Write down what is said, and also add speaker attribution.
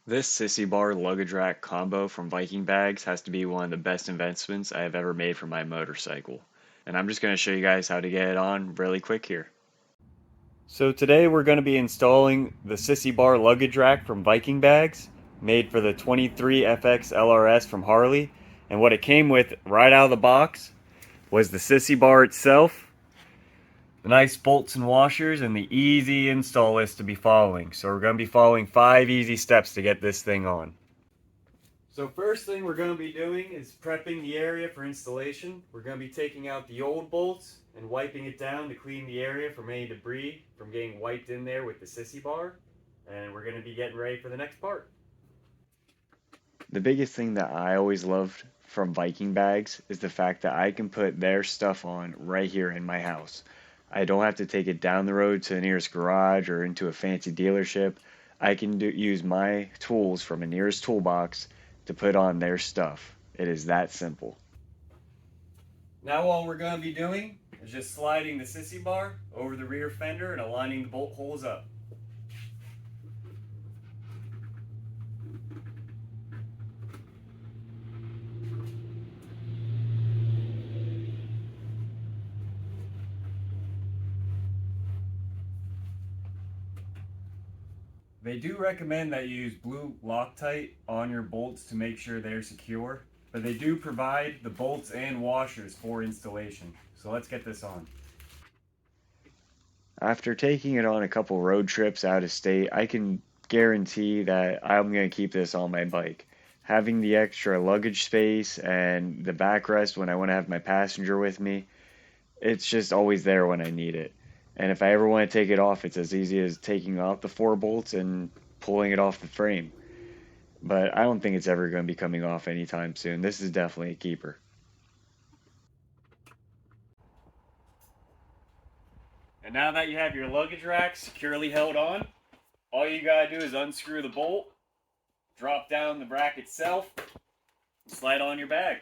Speaker 1: This Sissy Bar luggage rack combo from Viking Bags has to be one of the best investments I have ever made for my motorcycle. And I'm just going to show you guys how to get it on really quick here. So today we're going to be installing the Sissy Bar luggage rack from Viking Bags, made for the 23FX LRS from Harley. And what it came with right out of the box was the Sissy Bar itself, the nice bolts and washers, and the easy install list to be following. So we're going to be following 5 easy steps to get this thing on. So first thing we're going to be doing is prepping the area for installation. We're going to be taking out the old bolts and wiping it down to clean the area from any debris from getting wiped in there with the Sissy Bar. And we're going to be getting ready for the next part. The biggest thing that I always loved from Viking Bags is the fact that I can put their stuff on right here in my house. I don't have to take it down the road to the nearest garage or into a fancy dealership. I can use my tools from a nearest toolbox to put on their stuff. It is that simple. Now all we're going to be doing is just sliding the Sissy Bar over the rear fender and aligning the bolt holes up. They do recommend that you use blue Loctite on your bolts to make sure they're secure, but they do provide the bolts and washers for installation. So let's get this on. After taking it on a couple road trips out of state, I can guarantee that I'm going to keep this on my bike. Having the extra luggage space and the backrest when I want to have my passenger with me, it's just always there when I need it. And if I ever want to take it off, it's as easy as taking out the 4 bolts and pulling it off the frame. But I don't think it's ever going to be coming off anytime soon. This is definitely a keeper. And now that you have your luggage rack securely held on, all you gotta do is unscrew the bolt, drop down the rack itself, and slide on your bag.